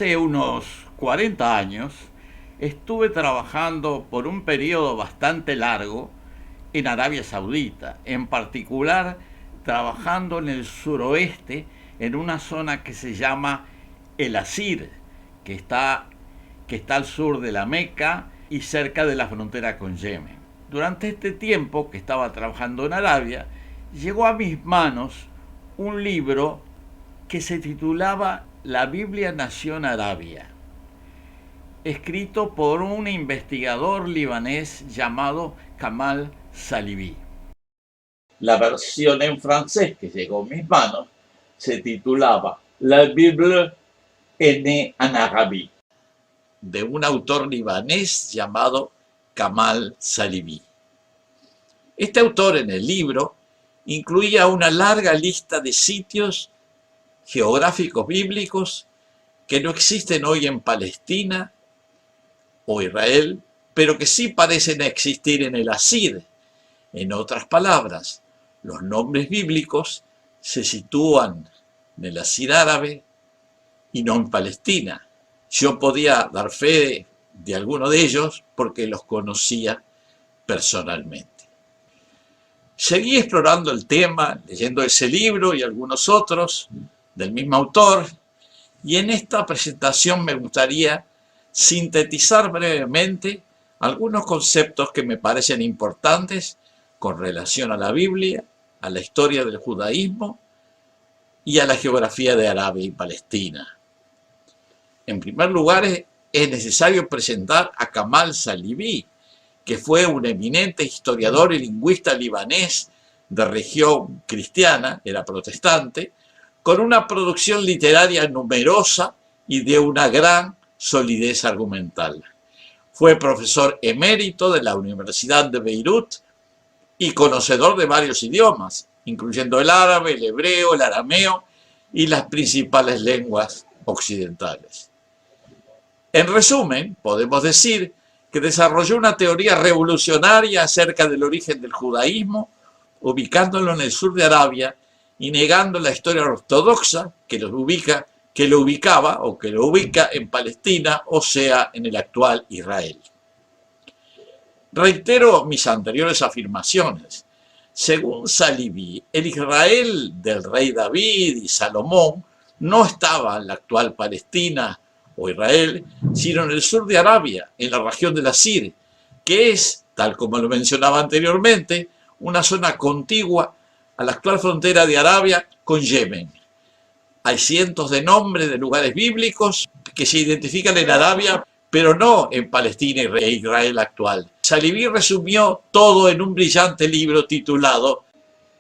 Hace unos 40 años estuve trabajando por un periodo bastante largo en Arabia Saudita, en particular trabajando en el suroeste, en una zona que se llama El Asir, que está, que está al sur de la Meca y cerca de la frontera con Yemen. Durante este tiempo que estaba trabajando en Arabia, llegó a mis manos un libro que se titulaba La Biblia nació en Arabia, escrito por un investigador libanés llamado Kamal Salibi. La versión en francés que llegó a mis manos se titulaba La Bible en Arabi, de un autor libanés llamado Kamal Salibi. Este autor en el libro incluía una larga lista de sitios geográficos bíblicos que no existen hoy en Palestina o Israel, pero que sí parecen existir en el Asir. En otras palabras, los nombres bíblicos se sitúan en el Asir árabe y no en Palestina. Yo podía dar fe de alguno de ellos porque los conocía personalmente. Seguí explorando el tema, leyendo ese libro y algunos otros del mismo autor, y en esta presentación me gustaría sintetizar brevemente algunos conceptos que me parecen importantes con relación a la Biblia, a la historia del judaísmo y a la geografía de Arabia y Palestina. En primer lugar, es necesario presentar a Kamal Salibi, que fue un eminente historiador y lingüista libanés de religión cristiana, era protestante, con una producción literaria numerosa y de una gran solidez argumental. Fue profesor emérito de la Universidad de Beirut y conocedor de varios idiomas, incluyendo el árabe, el hebreo, el arameo y las principales lenguas occidentales. En resumen, podemos decir que desarrolló una teoría revolucionaria acerca del origen del judaísmo, ubicándolo en el sur de Arabia y negando la historia ortodoxa que lo ubica en Palestina, o sea, en el actual Israel. Reitero mis anteriores afirmaciones. Según Salibi, el Israel del rey David y Salomón no estaba en la actual Palestina o Israel, sino en el sur de Arabia, en la región del Asir, que es, tal como lo mencionaba anteriormente, una zona contigua a la actual frontera de Arabia con Yemen. Hay cientos de nombres de lugares bíblicos que se identifican en Arabia, pero no en Palestina e Israel actual. Salibi resumió todo en un brillante libro titulado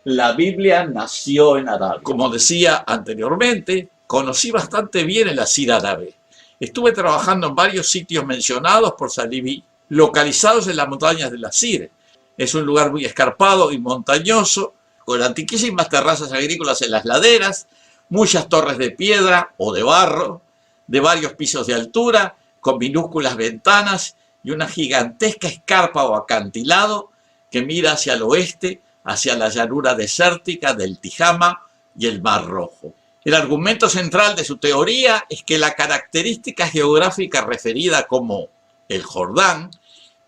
La Biblia nació en Arabia. Como decía anteriormente, conocí bastante bien el Asir árabe. Estuve trabajando en varios sitios mencionados por Salibi, localizados en las montañas del Asir. Es un lugar muy escarpado y montañoso, con antiquísimas terrazas agrícolas en las laderas, muchas torres de piedra o de barro, de varios pisos de altura, con minúsculas ventanas y una gigantesca escarpa o acantilado que mira hacia el oeste, hacia la llanura desértica del Tijama y el Mar Rojo. El argumento central de su teoría es que la característica geográfica referida como el Jordán,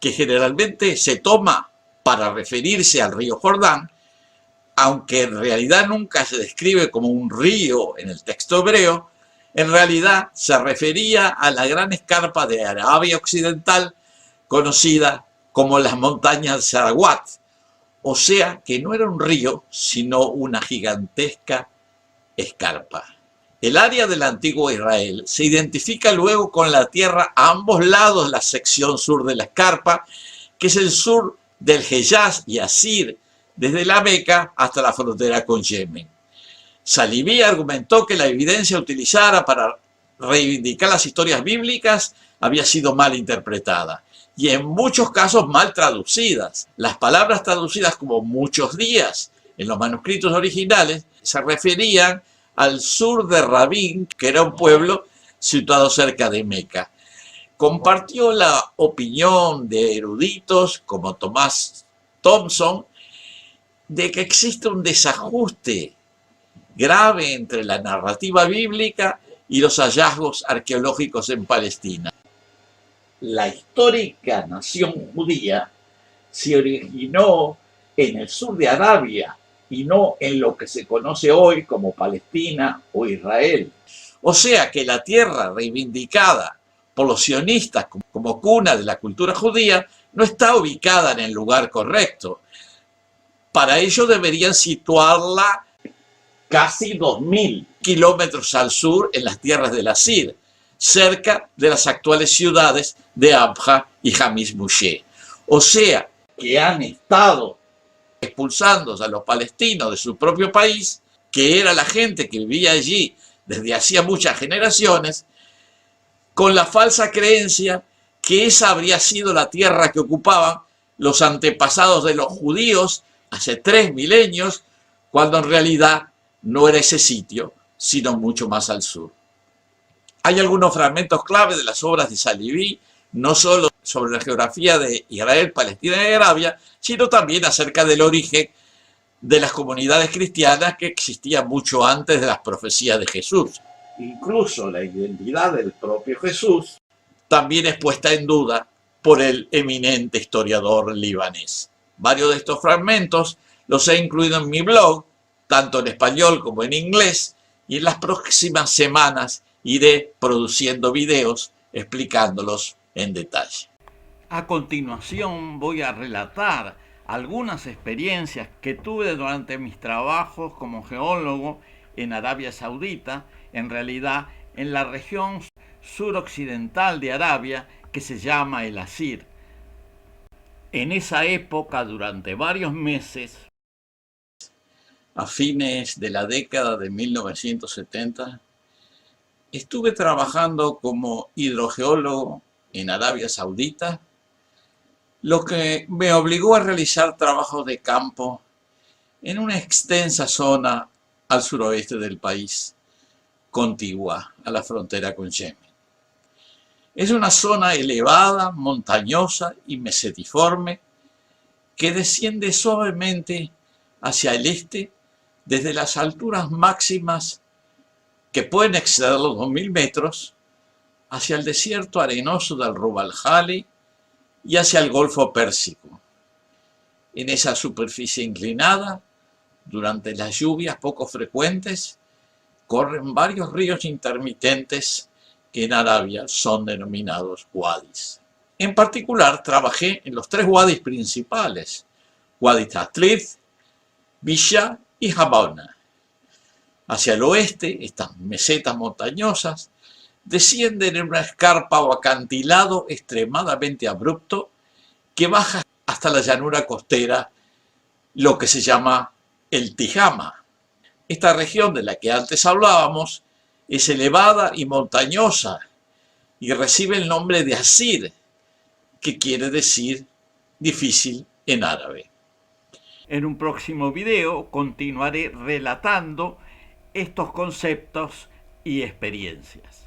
que generalmente se toma para referirse al río Jordán, aunque en realidad nunca se describe como un río en el texto hebreo, en realidad se refería a la gran escarpa de Arabia Occidental, conocida como las montañas Sarawat, o sea que no era un río, sino una gigantesca escarpa. El área del antiguo Israel se identifica luego con la tierra a ambos lados de la sección sur de la escarpa, que es el sur del Hejaz y Asir, desde la Meca hasta la frontera con Yemen. Salibi argumentó que la evidencia utilizada para reivindicar las historias bíblicas había sido mal interpretada y en muchos casos mal traducidas. Las palabras traducidas como muchos días en los manuscritos originales se referían al sur de Rabin, que era un pueblo situado cerca de Meca. Compartió la opinión de eruditos como Thomas Thompson de que existe un desajuste grave entre la narrativa bíblica y los hallazgos arqueológicos en Palestina. La histórica nación judía se originó en el sur de Arabia y no en lo que se conoce hoy como Palestina o Israel. O sea que la tierra reivindicada por los sionistas como cuna de la cultura judía no está ubicada en el lugar correcto. Para ello deberían situarla casi 2000 kilómetros al sur en las tierras de Asir, cerca de las actuales ciudades de Abha y Hamish Moshe. O sea que han estado expulsando a los palestinos de su propio país, que era la gente que vivía allí desde hacía muchas generaciones, con la falsa creencia que esa habría sido la tierra que ocupaban los antepasados de los judíos hace 3 milenios, cuando en realidad no era ese sitio, sino mucho más al sur. Hay algunos fragmentos clave de las obras de Salibi, no solo sobre la geografía de Israel, Palestina y Arabia, sino también acerca del origen de las comunidades cristianas que existían mucho antes de las profecías de Jesús. Incluso la identidad del propio Jesús también es puesta en duda por el eminente historiador libanés. Varios de estos fragmentos los he incluido en mi blog, tanto en español como en inglés, y en las próximas semanas iré produciendo videos explicándolos en detalle. A continuación voy a relatar algunas experiencias que tuve durante mis trabajos como geólogo en Arabia Saudita, en realidad en la región suroccidental de Arabia que se llama el Asir. En esa época, durante varios meses, a fines de la década de 1970, estuve trabajando como hidrogeólogo en Arabia Saudita, lo que me obligó a realizar trabajos de campo en una extensa zona al suroeste del país, contigua a la frontera con Yemen. Es una zona elevada, montañosa y mesetiforme que desciende suavemente hacia el este desde las alturas máximas que pueden exceder los 2000 metros hacia el desierto arenoso del Rub al-Khali y hacia el Golfo Pérsico. En esa superficie inclinada, durante las lluvias poco frecuentes, corren varios ríos intermitentes que en Arabia son denominados wadis. En particular, trabajé en los 3 wadis principales, Wadi Tatlith, Bisha y Habana. Hacia el oeste, estas mesetas montañosas descienden en una escarpa o acantilado extremadamente abrupto que baja hasta la llanura costera, lo que se llama el Tijama. Esta región de la que antes hablábamos es elevada y montañosa y recibe el nombre de Asir, que quiere decir difícil en árabe. En un próximo video continuaré relatando estos conceptos y experiencias.